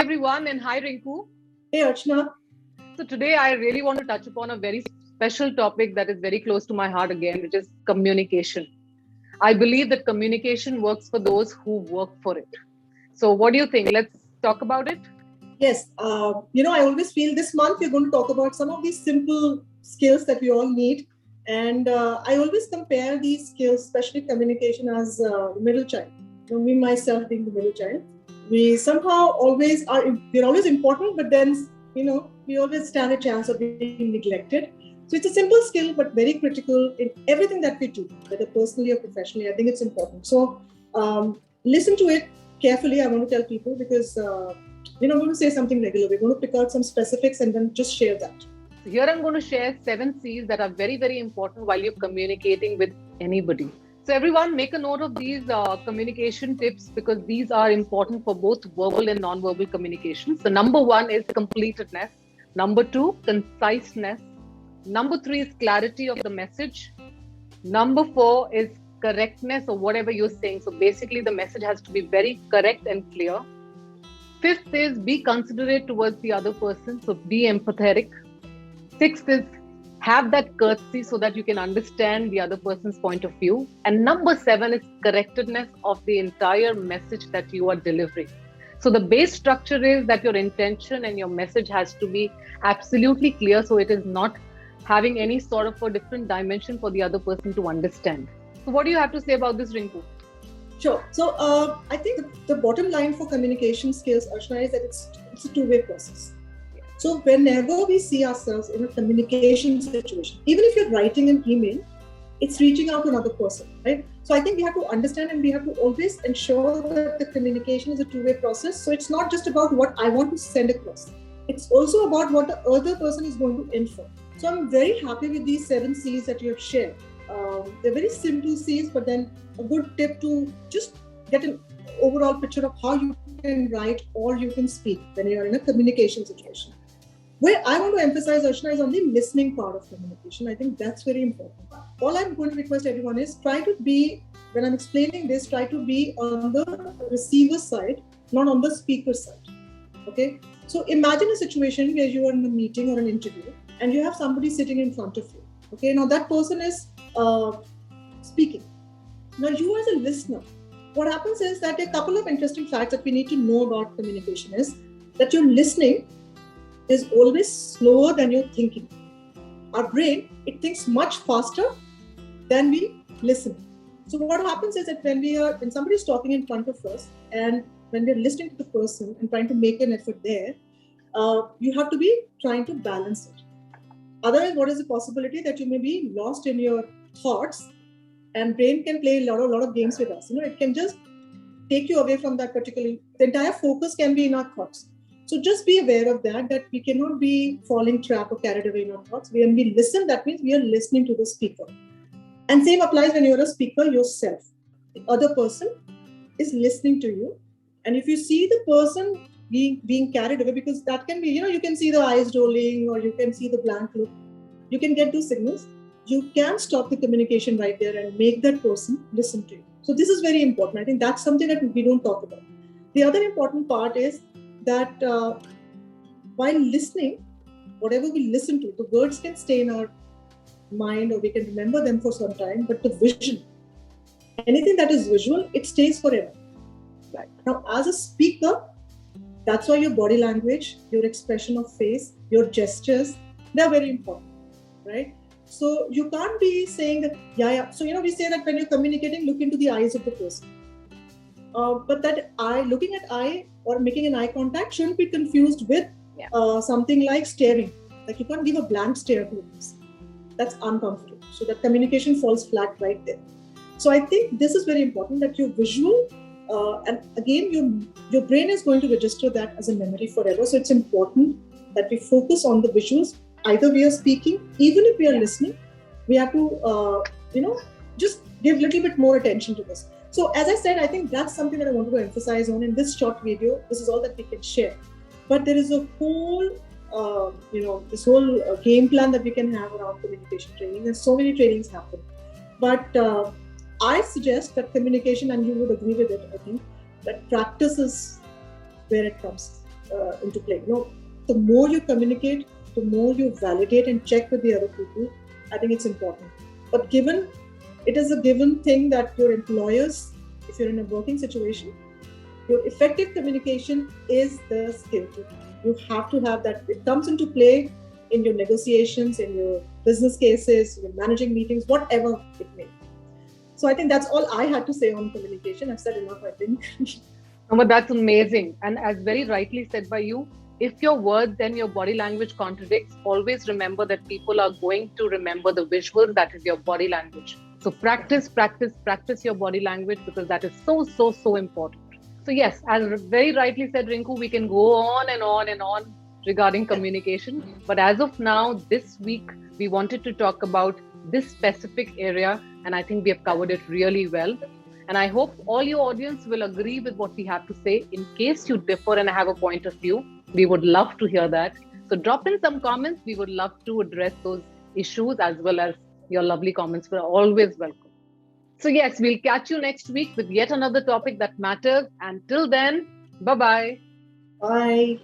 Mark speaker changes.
Speaker 1: everyone, and hi Rinku.
Speaker 2: Hey Archana.
Speaker 1: So today I really want to touch upon a very special topic that is very close to my heart again, which is communication. I believe that communication works for those who work for it. So what do you think? Let's talk about it.
Speaker 2: Yes, I always feel this month we're going to talk about some of these simple skills that we all need. And I always compare these skills, especially communication, as middle child. Me, myself being the middle child. We somehow always are, we're always important, but then, we always stand a chance of being neglected. So it's a simple skill, but very critical in everything that we do, whether personally or professionally. I think it's important. So listen to it carefully. I want to tell people because we're not going to say something regular. We're going to pick out some specifics and then just share that.
Speaker 1: So here I'm going to share 7 C's that are very, very important while you're communicating with anybody. So everyone make a note of these communication tips because these are important for both verbal and non-verbal communication. So number 1 is completeness. Number 2, conciseness. Number 3 is clarity of the message. Number 4 is correctness or whatever you're saying. So basically the message has to be very correct and clear. 5th is be considerate towards the other person. So be empathetic. 6th is have that courtesy so that you can understand the other person's point of view. And number 7 is correctness of the entire message that you are delivering. So the base structure is that your intention and your message has to be absolutely clear. So it is not having any sort of a different dimension for the other person to understand. So what do you have to say about this, Rinku?
Speaker 2: Sure. So I think the bottom line for communication skills, Archana, is that it's a two-way process. So whenever we see ourselves in a communication situation, even if you're writing an email, it's reaching out to another person, right? So I think we have to understand and we have to always ensure that the communication is a two-way process. So it's not just about what I want to send across. It's also about what the other person is going to inform. So I'm very happy with these 7 C's that you have shared. They're very simple C's, but then a good tip to just get an overall picture of how you can write or you can speak when you're in a communication situation. Where I want to emphasize, Archana, is on the listening part of communication. I think that's very important. All I'm going to request everyone is try to be, when I'm explaining this, try to be on the receiver side, not on the speaker side. Okay? So imagine a situation where you are in a meeting or an interview and you have somebody sitting in front of you. Okay? Now that person is speaking. Now you as a listener, what happens is that a couple of interesting facts that we need to know about communication is that your listening is always slower than your thinking. Our brain, it thinks much faster than we listen. So what happens is that when somebody is talking in front of us and when we're listening to the person and trying to make an effort there, you have to be trying to balance it. Otherwise, what is the possibility that you may be lost in your thoughts and brain can play a lot of games with us. It can just take you away from that the entire focus can be in our thoughts. So just be aware of that we cannot be falling trap or carried away in our thoughts. When we listen, that means we are listening to the speaker. And same applies when you're a speaker yourself. The other person is listening to you. And if you see the person being carried away, because that can be, you can see the eyes rolling or you can see the blank look. You can get those signals. You can stop the communication right there and make that person listen to you. So this is very important. I think that's something that we don't talk about. The other important part is that while listening, whatever we listen to, the words can stay in our mind or we can remember them for some time, but the vision, anything that is visual, it stays forever. Right. Now, as a speaker, that's why your body language, your expression of face, your gestures, they're very important, right? So you can't be saying that, yeah. So, we say that when you're communicating, look into the eyes of the person. But that looking at eye or making an eye contact shouldn't be confused with something like staring. Like you can't give a blank stare to this. That's uncomfortable. So that communication falls flat right there. So I think this is very important that your visual and again your brain is going to register that as a memory forever. So it's important that we focus on the visuals. Either we are speaking, even if we are listening, we have to just give a little bit more attention to this. So as I said, I think that's something that I wanted to emphasize on in this short video. This is all that we can share. But there is a whole, this whole game plan that we can have around communication training. There's so many trainings happen. But I suggest that communication, and you would agree with it, I think, that practice is where it comes. into play. The more you communicate, the more you validate and check with the other people, I think it's important. But it is a given thing that your employers, if you're in a working situation, your effective communication is the skill. You have to have that. It comes into play in your negotiations, in your business cases, in managing meetings, whatever it may be. So I think that's all I had to say on communication. I've said enough, I think.
Speaker 1: No, but that's amazing. And as very rightly said by you, if your words and your body language contradicts, always remember that people are going to remember the visuals, that is your body language. So practice your body language, because that is so important. So yes, as very rightly said, Rinku, we can go on and on and on regarding communication. But as of now, this week, we wanted to talk about this specific area, and I think we have covered it really well. And I hope all your audience will agree with what we have to say. In case you differ and have a point of view, we would love to hear that. So drop in some comments. We would love to address those issues, as well as your lovely comments. We're always welcome. So yes, we'll catch you next week with yet another topic that matters. And till then, bye-bye.
Speaker 2: Bye.